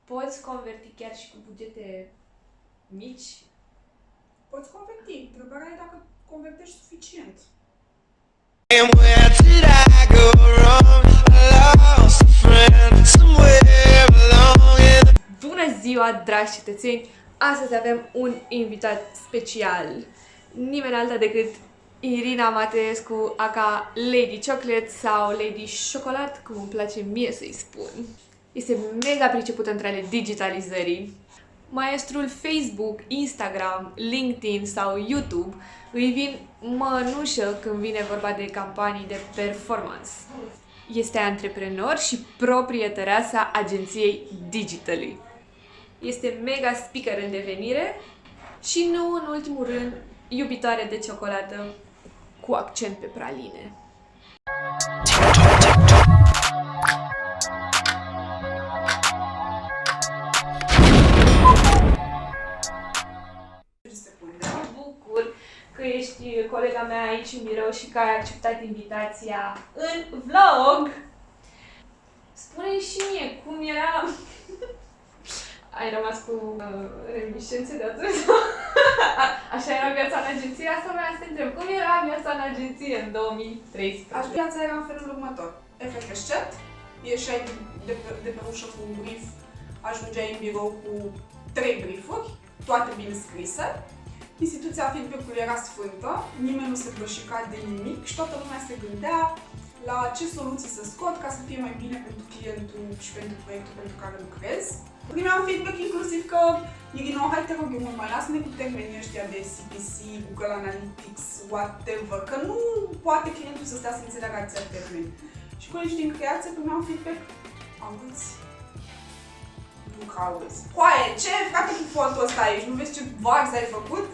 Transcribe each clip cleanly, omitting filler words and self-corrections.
poți converti chiar și cu bugete mici? Poți converti. Întrebarea e dacă convertești suficient. Bună ziua, dragi cetățeni! Astăzi avem un invitat special. Nimeni alta decât Irina Mateescu, aka Lady Chocolate sau Lady Chocolat, cum îmi place mie să-i spun. Este mega pricepută între ale digitalizării. Maestrul Facebook, Instagram, LinkedIn sau YouTube îi vin mănușă când vine vorba de campanii de performance. Este antreprenor și proprietăreasa agenției Digitally. Este mega speaker în devenire și nu în ultimul rând iubitoare de ciocolată cu accent pe praline. Mă bucur că ești colega mea aici în birou și că ai acceptat invitația în vlog. Spune-mi și mie cum era... Ai rămas cu reminiscențe de atunci? Așa era viața în agenție? Asta vreau să te întreb. Cum era viața în agenție în 2013? Viața era în felul următor. Efect aștept, ieșai de pe ușă cu un brief, ajungeai în birou cu 3 briefuri, toate bine scrise. Instituția feedback-ului era sfântă, nimeni nu se bășica de nimic și toată lumea se gândea la ce soluții să scot ca să fie mai bine pentru clientul și pentru proiectul pentru care lucrez. Primeam feedback inclusiv că, Irina, hai te rog eu mult, mai lasă-ne cu termenii ăștia de CPC, Google Analytics, whatever, că nu poate clientul să stea să înțeleagă atâția termeni. Și colegii din creație primeam feedback, auzi, nu cauzi. Coaie, ce frate cu fontul ăsta aici? Nu vezi ce varz ai făcut?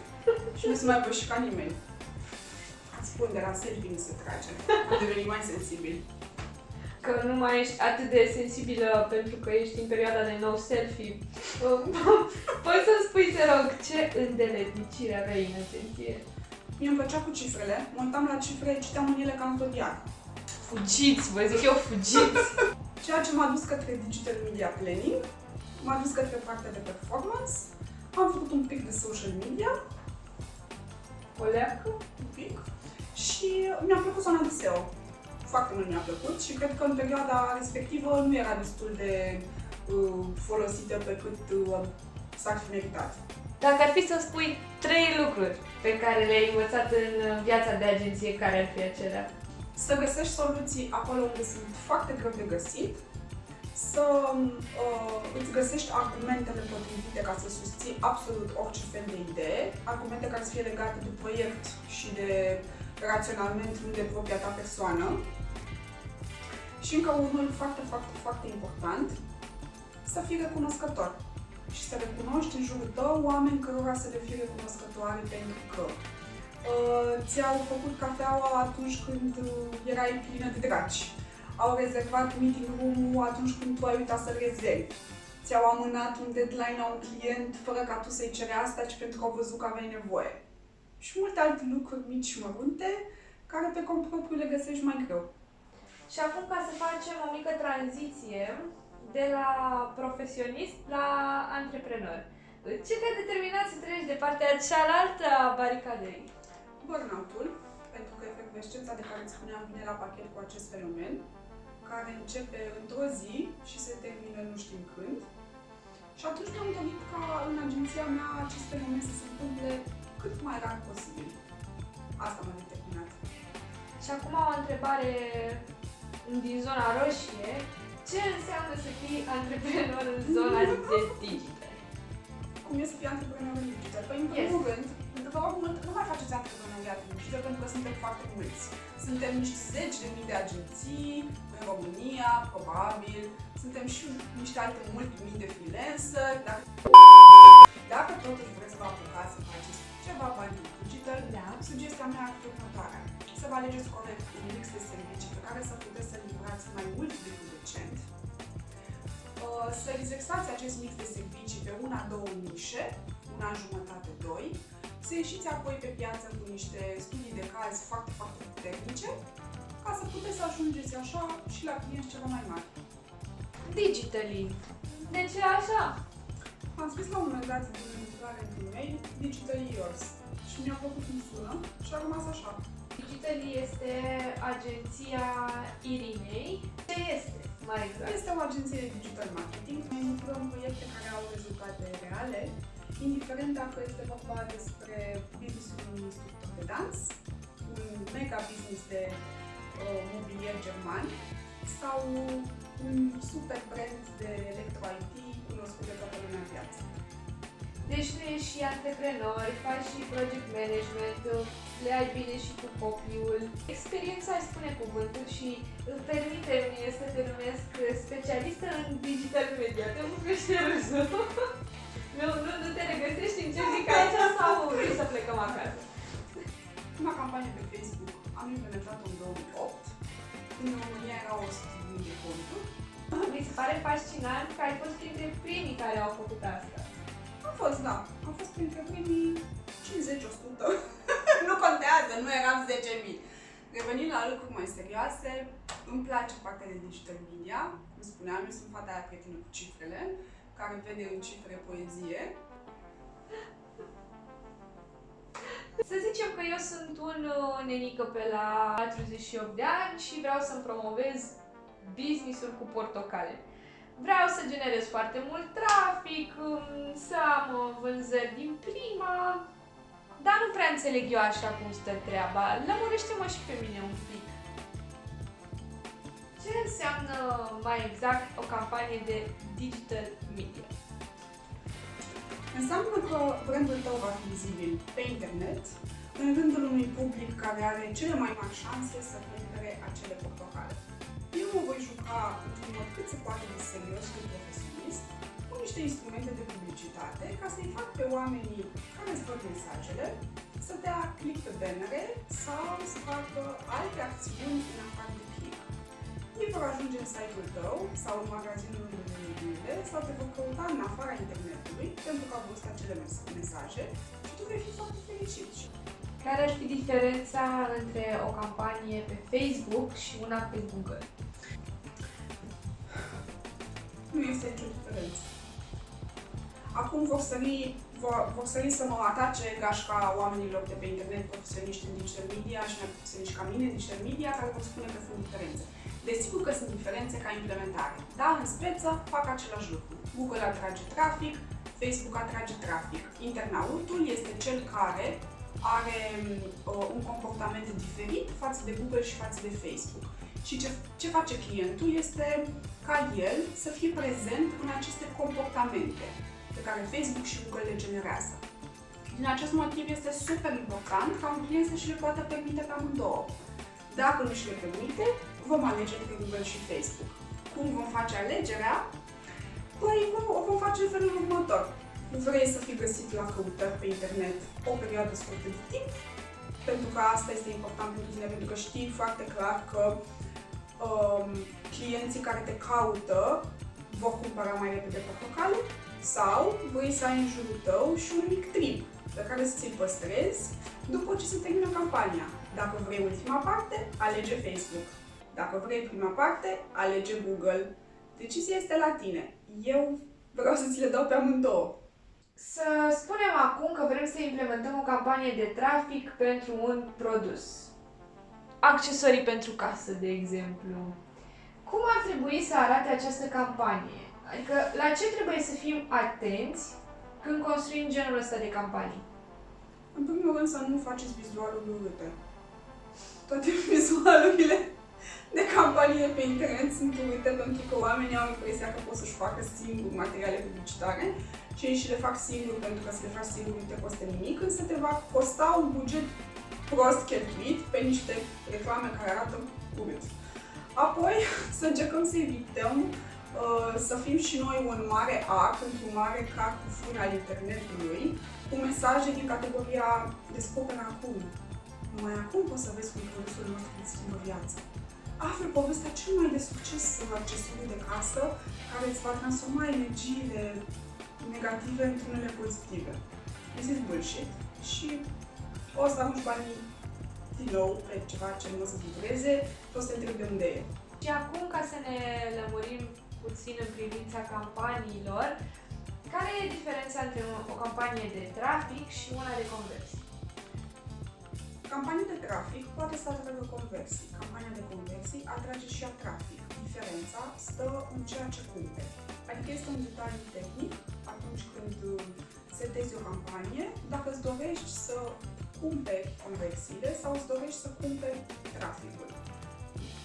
Și nu se mai bășica nimeni. Îți spun, de la selfie nu se trage. Am devenit mai sensibil. Că nu mai ești atât de sensibilă pentru că ești în perioada de nou selfie. Poți să-mi spui, te rog, ce îndeletnicire aveai în agenție? Mie îmi plăcea cu cifrele, mă uitam la cifre, citeam în ele ca în zodiac. Fugiți, vă zic eu, fugiți! Ceea ce m-a dus către Digital Media Planning, m-a dus către partea de performance, am făcut un pic de social media, O leacă? un pic, și mi-a plăcut zona de SEO. Foarte mult mi-a plăcut și cred că în perioada respectivă nu era destul de folosită pe cât s-ar fi meritat. Dacă ar fi să spui 3 lucruri pe care le-ai învățat în viața de agenție, care ar fi acelea? Să găsești soluții acolo unde sunt foarte greu de găsit, să îți găsești argumentele potrivite ca să susții absolut orice fel de idee, argumente care să fie legate de proiect și de raționament, nu de propria ta persoană. Și încă unul foarte important, să fii recunoscător și să recunoști în jurul tău oameni cărora să le fii recunoscătoare pentru că ți-au făcut cafeaua atunci când erai plină de dragi, au rezervat meeting room-ul atunci când tu ai uitat să-l rezervi, ți-au amânat un deadline la un client fără ca tu să-i cere asta, ci pentru că au văzut că aveai nevoie. Și multe alte lucruri mici și mărunte, care pe cont propriu le găsești mai greu. Și acum, ca să facem o mică tranziție de la profesionist la antreprenor. Ce te-a determinat să treci de partea cealaltă a baricadei? Burnout-ul, pentru că efervescența de care îți spuneam vine la pachet cu acest fenomen, care începe într-o zi și se termină nu știm când. Și atunci mi-am dorit ca în agenția mea acest fenomen să se întâmple cât mai rar posibil. Asta m-a determinat. Și acum o întrebare din zona roșie. Ce înseamnă să fii antreprenor în zona de digital? Cum e să fii antreprenor în digital? Păi, în primul rând, vă rog mult, nu mai faceți antreprenoriat în digital pentru că suntem foarte mulți. Suntem niște zeci de mii de agenții în România, probabil. Suntem și niște alte multe mii de freelanceri. Dacă totuși vreți să vă apucați să faceți ceva bani în digital, sugestia mea ar fi următoarea. Să vă alegeți corect un mix de servicii pe care să puteți să livrați mai mult decât decent. Să exersați acest mix de servicii pe una-două nișe, una jumătate, 2, să ieșiți apoi pe piață cu niște studii de caz foarte puternice, ca să puteți să ajungeți așa și la clienți ceva mai mari. Digitally. De ce așa? Am scris la un moment dat din intrare într-un mail Digital Yours și mi-a plăcut cum sună și a rămas așa. Digital este agenția Irinei. Ce este mai exact? Este o agenție de digital marketing. Noi lucrăm proiecte care au rezultate reale, indiferent dacă este vorba despre business-ul unui instructor de dans, un mega business de mobilier german sau un super brand de electro-IT cunoscut de toată lumea în piață. Deci tu ești și antreprenor, faci și project management, le ai bine și cu copilul. Experiența își spune cuvântul și îmi permite mie să te numesc specialistă în digital media. Te bucrește râsul. Nu te regăsești în ce zic aici sau vrei să plecăm acasă? Prima campanie pe Facebook am implementat-o în 2008, când în România erau 100.000 de conturi. Mi se pare fascinant că ai fost printre primii care au făcut asta. Am fost printre primii 50-100. Nu contează, nu eram 10.000. Revenind la lucruri mai serioase, îmi place partea de digital media. Cum spuneam, eu sunt fata aia prietenă cu cifrele, care vede în cifre poezie. Să zicem că eu sunt un nenică pe la 48 de ani și vreau să-mi promovez business-ul cu portocale. Vreau să generez foarte mult trafic, să am vânzări din prima, dar nu prea înțeleg eu așa cum stă treaba. Lămurește-mă și pe mine un pic. Ce înseamnă mai exact o campanie de digital media? Înseamnă că brandul tău va fi vizibil pe internet, în rândul unui public care are cele mai mari șanse să cumpere acele portocale. Eu mă voi juca într-un mod cât se poate de serios și de profesionist cu niște instrumente de publicitate ca să-i fac pe oamenii care îți văd mesajele să dea click pe bannere sau să facă alte acțiuni în afară de click. Ei vor ajunge în site-ul tău sau în magazinul unde vinde sau te vor căuta în afara internetului pentru că au văzut acele mesaje și tu vei fi foarte fericit. Care ar fi diferența între o campanie pe Facebook și una pe Google? Nu este nicio diferență. Acum vor sări să mă atace gașca oamenilor de pe internet, profesioniști în digital media și mai profesioniști ca mine în digital media, care vor spune că sunt diferențe. Desigur că sunt diferențe ca implementare, dar în speță fac același lucru. Google atrage trafic, Facebook atrage trafic. Internautul este cel care are un comportament diferit față de Google și față de Facebook. Și ce face clientul este ca el să fie prezent în aceste comportamente pe care Facebook și Google le generează. Din acest motiv este super important ca un client să și le poată permite pe amândouă. Dacă nu și le permite, vom alege între Google și Facebook. Cum vom face alegerea? Păi o vom face în felul următor. Vrei să fii găsit la căutări pe internet o perioadă scurtă de timp? Pentru că asta este important pentru tine, pentru că știi foarte clar că clienții care te caută vor cumpăra mai repede portocale? Sau vrei să ai în jurul tău și un mic trip pe care să ți-l păstrezi după ce se termină campania? Dacă vrei ultima parte, alege Facebook. Dacă vrei prima parte, alege Google. Decizia este la tine. Eu vreau să ți le dau pe amândouă. Să spunem acum că vrem să implementăm o campanie de trafic pentru un produs. Accesorii pentru casă, de exemplu. Cum ar trebui să arate această campanie? Adică la ce trebuie să fim atenți când construim genul ăsta de campanii? În primul rând să nu faceți vizualuri urâte. Toate vizualurile de campanie pe internet sunt urâte pentru că oamenii au impresia că pot să-și facă singuri materiale publicitare și ei și le fac singuri pentru că să le faci singur nu te costă nimic, însă te va costa un buget prost cheltuit pe niște reclame care arată urât. Apoi să încercăm să evităm să fim și noi un mare A într-un mare Carrefour al internetului cu mesaje din categoria descoperă acum. Numai acum poți să vezi cum produsul nostru îți schimbă viața. Află povestea cel mai de succes accesoriu de casă care îți va transforma energiile negative într-unele pozitive. This is bullshit și o să arunci banii din nou pe ceva ce nu o să-ți dureze și o să te întrebi de unde e. Și acum, ca să ne lămurim puțin în privința campaniilor. Care e diferența între o campanie de trafic și una de conversii? Campania de trafic poate să atragă conversii. Campania de conversii atrage și ea trafic. Diferența stă în ceea ce cumperi. Adică este un detaliu tehnic atunci când setezi o campanie, dacă îți dorești să cumperi conversiile sau îți dorești să cumperi traficul.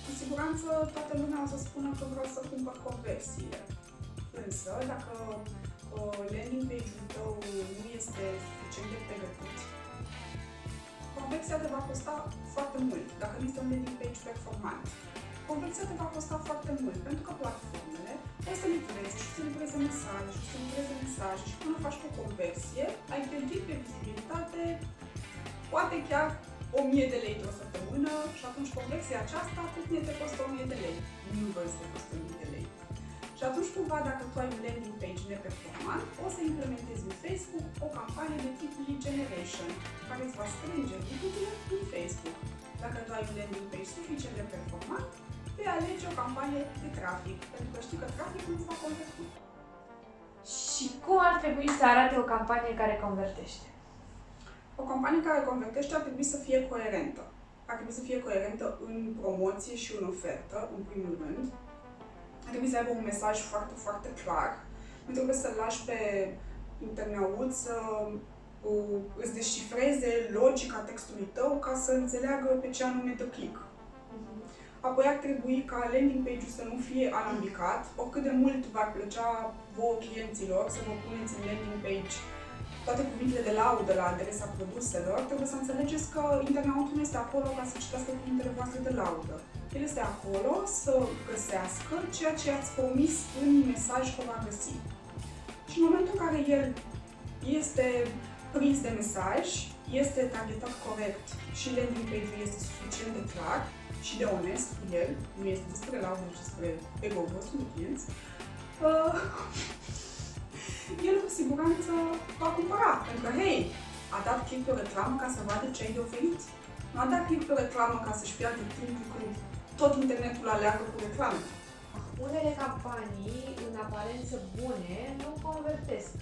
Cu siguranță toată lumea o să spună că vreau să cumpăr conversiile. Însă, dacă landing page-ul tău nu este suficient de pregătit, conversia te va costa foarte mult, dacă nu este un landing page performant. Conversia te va costa foarte mult, pentru că platformele o să livreze și o să livreze mesaje și o să livreze mesaje și până faci o conversie, ai cheltuit pe vizibilitate poate chiar 1000 de lei o săptămână și atunci conversia aceasta te costă 1000 de lei. Nu vrei să te costă 1000 de lei. Și atunci cumva dacă tu ai un landing page neperformant, o să implementezi în Facebook o campanie de tip lead generation, care îți va strânge lead-urile în Facebook. Dacă tu ai un landing page suficient de performant, vei alege o campanie de trafic, pentru că știi că traficul îți va converti. Și cum ar trebui să arate o campanie care convertește? O campanie care convertește ar trebui să fie coerentă. Ar trebui să fie coerentă în promoție și în ofertă, în primul rând. Ar trebui să aibă un mesaj foarte, foarte clar. Nu trebuie să-l lași pe internaut să îți descifreze logica textului tău ca să înțeleagă pe ce anume dă click. Apoi ar trebui ca landing page-ul să nu fie alambicat, oricât de mult v-ar plăcea vouă clienților să vă puneți în landing page toate cuvintele de laudă la adresa produselor, trebuie să înțelegeți că internautul nu este acolo ca să citească cuvintele voastre de laudă. El este acolo să găsească ceea ce ați promis în mesaj că va găsi. Și în momentul în care el este prins de mesaj, este targetat corect și landing page-ul este suficient de clar și de onest cu el, nu este despre laudă, ci despre ego-ul vostru de clienți, el cu siguranță va cumpăra, pentru că, hei, a dat click pe o reclamă ca să vadă ce ai de oferit. Nu a dat click pe o reclamă ca să-și piardă timpul când tot internetul aleargă cu reclame. Unele campanii, în aparență bune, nu convertesc.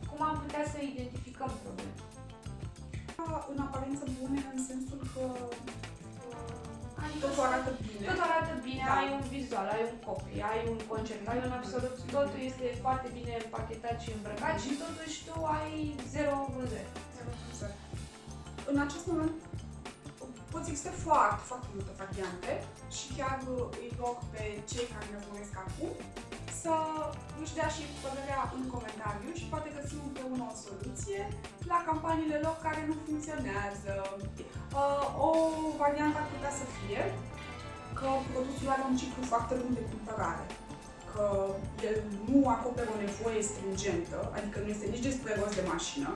Cum am putea să identificăm probleme? În aparență bune, în sensul că totul arată bine. Totul arată bine, Da. ai un vizual, ai un copy, ai un concept, ai un absolut, totul este foarte bine împachetat și îmbrăcat și totuși tu ai 0 vânzări. În acest moment pot exista foarte, foarte multe variante și chiar îi rog pe cei care ne urmăresc acum să își dea și părerea în comentariu și poate găsim împreună o soluție la campaniile lor care nu funcționează. O variantă ar putea să fie că produsul are un ciclu foarte lung de cumpărare, că el nu acoperă o nevoie stringentă, adică nu este nici despre rost de mașină,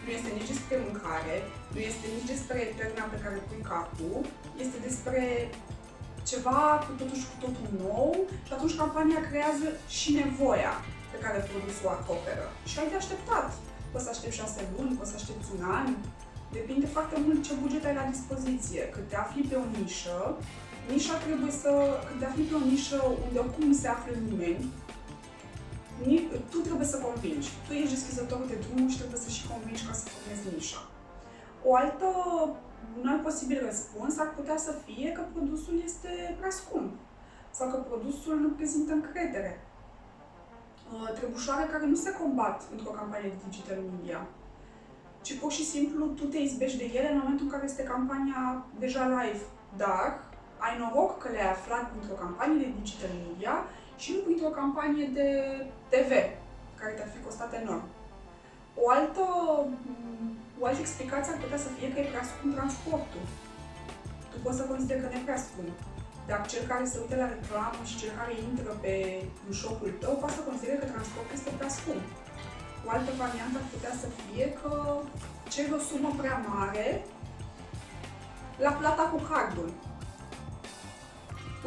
nu este nici despre mâncare, nu este nici despre perna pe care pui capul, este despre ceva cu totul și cu totul nou și atunci campania creează și nevoia pe care produsul o acoperă. Și ai de așteptat. Poți să aștepți 6 luni, poți să aștepți un an, depinde foarte mult ce buget ai la dispoziție. Cât te afli pe o nișă, când te afli pe o nișă unde oricum nu se află nimeni, tu trebuie să convingi. Tu ești deschizătorul de drum și trebuie să și convingi ca să formezi nișa. Un alt posibil răspuns ar putea să fie că produsul este prea scump sau că produsul nu prezintă încredere. Trebușoare care nu se combat într-o campanie de digital media, ci pur și simplu tu te izbești de ele în momentul în care este campania deja live, dar ai noroc că le-ai aflat într-o campanie de digital media și nu printr-o campanie de TV, care te-ar fi costat enorm. O altă explicație ar putea să fie că e prea scump transportul. Tu poți să consideri că nu e prea scump, dar cel care se uită la reclamă și cel care intră în shop-ul tău poate să considere că transportul este prea scump. O altă variantă ar putea să fie că ceri o sumă prea mare la plata cu cardul.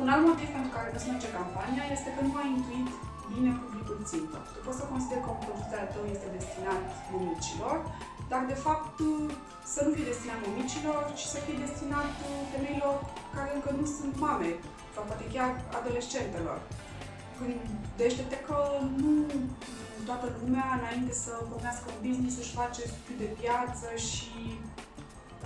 Un alt motiv pentru care nu se merge campania este că nu ai intuit bine publicul țintă. Tu poți să consideri că un produs al tău este destinat mămicilor, dar de fapt să nu fie destinat mămicilor, ci să fie destinat femeilor care încă nu sunt mame sau poate chiar adolescentelor. Gândește-te că nu toată lumea, înainte să pornească un business, își face studii de piață și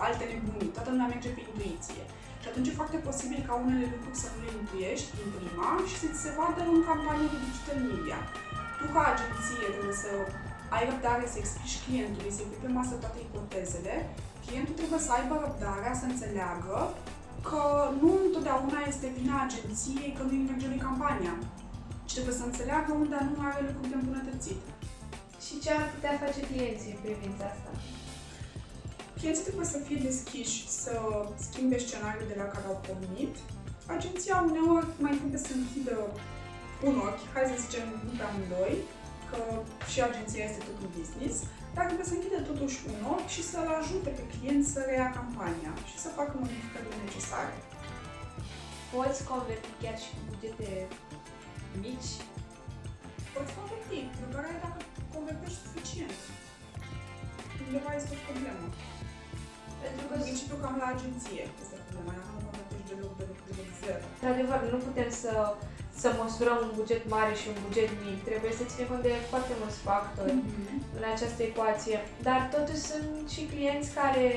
alte nebunii. Toată lumea merge pe intuiție. Și atunci e foarte posibil ca unele lucruri să nu le intuiești din prima și să ți se vadă în campanie de digital media. Tu, ca agenție, trebuie să ai răbdare să explici clientului, să-i pui pe masă toate ipotezele. Clientul trebuie să aibă răbdarea să înțeleagă că nu întotdeauna este vina agenției că nu-i merge lui campania. Și trebuie să înțeleagă unde nu are lucruri de îmbunătățit. Și ce ar putea face clienții în privința asta? Clienții trebuie să fie deschiși să schimbe scenariul de la care au pornit. Agenția uneori mai trebuie să închidă un ochi, hai să zicem nu pe amândoi, că și agenția este tot un business, dar trebuie să închidă totuși un ochi și să-l ajute pe client să reia campania și să facă modificările necesare. Poți converti chiar și cu bugete mici? Poți converti, întrebarea e dacă convertești suficient. Undeva este o problemă. Pentru că, În principiu, cam la agenție este problema, dacă nu convertești deloc zero. într-adevăr, nu putem să măsurăm un buget mare și un buget mic. Trebuie să ținem cont de foarte mulți factori în această ecuație. Dar totuși sunt și clienți care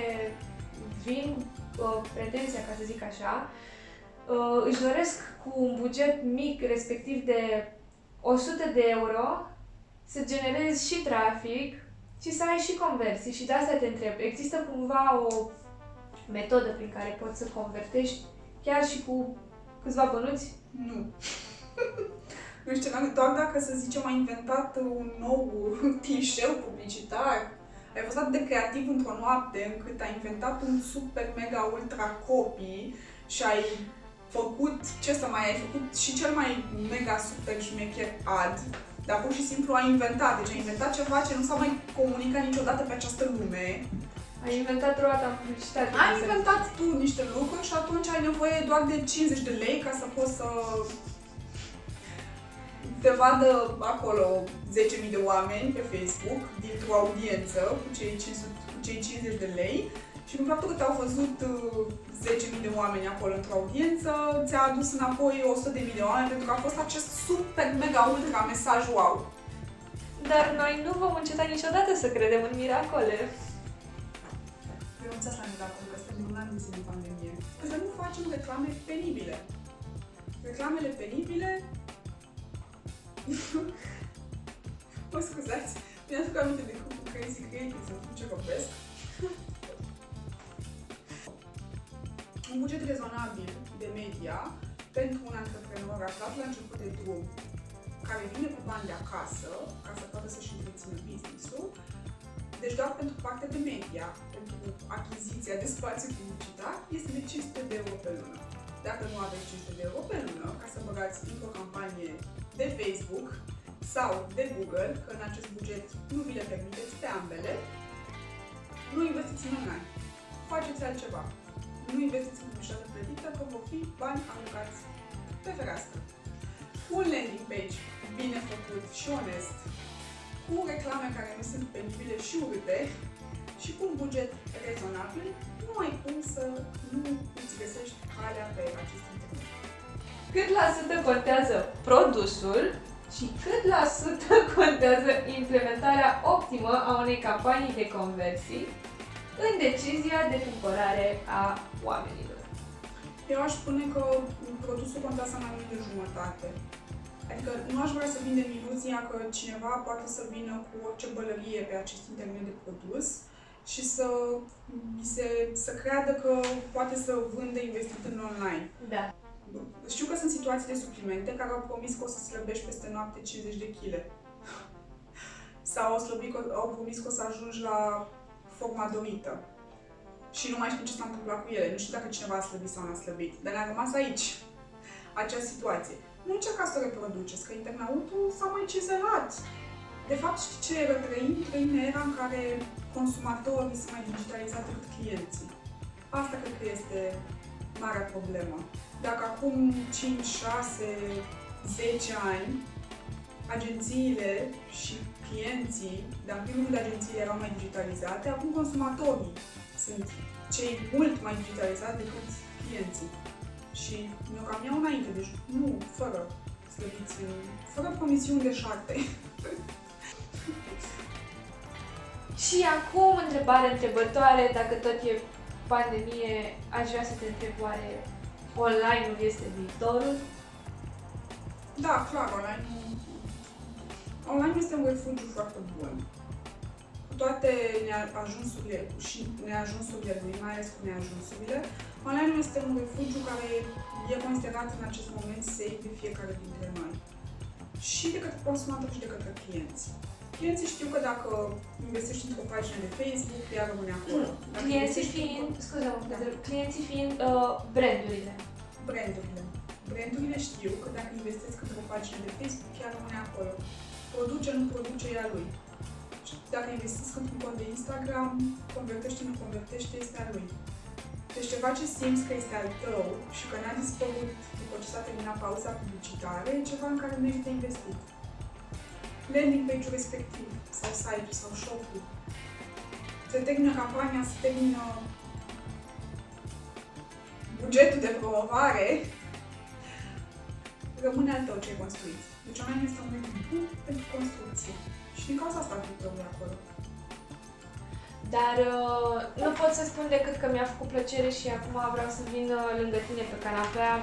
vin pretenția, ca să zic așa, își doresc cu un buget mic, respectiv de 100 de euro, să generezi și trafic și să ai și conversii. Și de asta te întreb, există cumva o metodă prin care poți să convertești chiar și cu câțiva bănuți? Nu. Nu știu, doar dacă, să zicem, ai inventat un nou clișeu publicitar, ai fost atât de creativ într-o noapte încât ai inventat un super mega ultra copy și ai făcut, ce să mai ai făcut și cel mai mega super șmecher ad, dar pur și simplu ai inventat. Deci ai inventat ceva ce nu s-a mai comunicat niciodată pe această lume. Ai inventat roata în publicitate. Ai inventat tu niște lucruri și atunci ai nevoie doar de 50 de lei ca să poți să te vadă acolo 10.000 de oameni pe Facebook dintr-o audiență cu cei 50 de lei și prin faptul că te-au văzut 10.000 de oameni acolo într-o audiență, ți-a adus înapoi 100.000 de oameni pentru că a fost acest super mega ultra mesaj wow. Dar noi nu vom înceta niciodată să credem în miracole. Renunțați la miracol, că suntem un an din pandemie. Să nu facem reclame penibile. Reclamele penibile... Mă scuzați, mi-aduc aminte de grupul Crazy Creative, să spun ce vorbesc. Un buget rezonabil de media pentru un antreprenor aflat la început de drum, care vine cu bani de acasă, ca să poată să-și întrețină business-ul, deci doar pentru partea de media, pentru achiziția de spațiu publicitar, este de 500 de euro pe lună. Dacă nu aveți 500 de euro pe lună, ca să băgați într-o campanie de Facebook sau de Google, că în acest buget nu vi le permiteți pe ambele, nu investiți în online. Faceți altceva. Nu investiți în publicitate plătită, că vor fi bani aruncați pe fereastră. Un landing page bine făcut și onest, cu reclame care nu sunt penibile și urâte și cu un buget rezonabil, nu ai cum să nu îți găsești calea pe acest internet. Cât la sută contează produsul și cât la sută contează implementarea optimă a unei campanii de conversii în decizia de cumpărare a oamenilor? Eu aș spune că produsul contează mai mult de jumătate. Adică nu aș vrea să vindem iluzia că cineva poate să vină cu orice bălărie pe acest internet de produs și să creadă că poate să vândă investit în online. Da. Știu că sunt situații de suplimente care au promis că o să slăbești peste noapte 50 de kg. Sau au promis că o să ajungi la forma dorită. Și nu mai știu ce s-a întâmplat cu ele. Nu știu dacă cineva a slăbit sau nu a slăbit. Dar ne-a rămas aici acea situație. Nu încercați să o reproduceți, că internautul s-a mai cizelat. De fapt, știi ce era trăim? Trăim în era în care consumatorii sunt mai digitalizați decât clienții. Asta cred că este marea problemă. Dacă acum 5, 6, 10 ani agențiile și clienții, dar în primul rând agențiile erau mai digitalizate, acum consumatorii sunt cei mult mai digitalizați decât clienții. Și mi-o cam iau înainte, deci nu, fără slăbiți, fără promisiuni de șarte. Și acum, întrebare întrebătoare, dacă tot e pandemie, aș vrea să te întreb, oare online-ul este viitorul? Da, clar, online este un refugiu foarte bun. Cu toate neajunsurile și neajunsurile lui, mai ales cu neajunsurile, online este un refugiu care e considerat în acest moment safe de fiecare dintre noi. Și de către consumatori și de către clienți. Clienții știu că dacă investești într-o pagină de Facebook, ea rămâne acolo. Clienții fiind brandurile. Brandurile știu că dacă investesc într-o pagină de Facebook, ea rămâne acolo. Produce, nu produce ea lui. Și dacă investesc într-un cont de Instagram, convertește, nu convertește, este a lui. Deci ceva ce simți că este al tău și că n-a dispărut după ce s-a terminat pauza publicitară, e ceva în care merită investit. Landing page-ul respectiv, sau site-ul, sau shop-ul. Se termină campania, se termină bugetul de promovare, rămâne al tău ce ai construit. Deci online este un mediu bun pentru construcție. Și din cauza asta viitorul acolo. Dar nu pot să spun decât că mi-a făcut plăcere și acum vreau să vin lângă tine pe canapea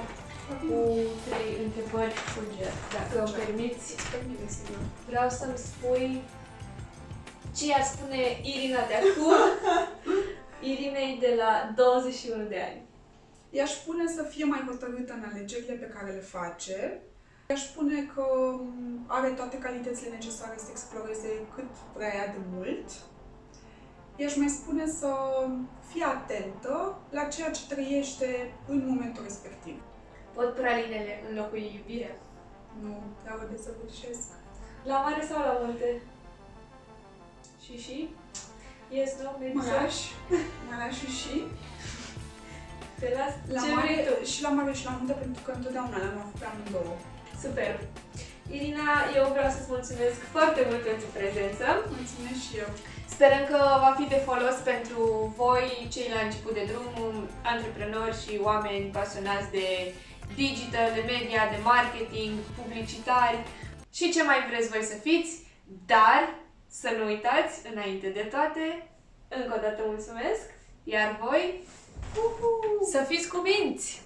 cu 3 întrebări fulger, dacă îmi permiți. Vreau să-mi spui ce i-ar spune Irina de acum, Irinei de la 21 de ani. I-aș spune să fie mai hotărâtă în alegerile pe care le face. I-aș spune că are toate calitățile necesare să exploreze cât vrea ea de mult. I-aș mai spune să fie atentă la ceea ce trăiește în momentul respectiv. Pot pralinele înlocui iubirea? Nu, dar o desăvârșesc. La mare sau la munte? Și? Yes, no, maybe Mă lași și? Te las? La Ce mare, vrei tu? și la mare și la munte, pentru că întotdeauna le-am avut pe amândouă. Super! Irina, eu vreau să-ți mulțumesc foarte mult pentru prezență. Mulțumesc și eu. Sperăm că va fi de folos pentru voi, cei la început de drum, antreprenori și oameni pasionați de digital, de media, de marketing, publicitari și ce mai vreți voi să fiți, dar să nu uitați, înainte de toate, încă o dată mulțumesc, iar voi să fiți cuminți!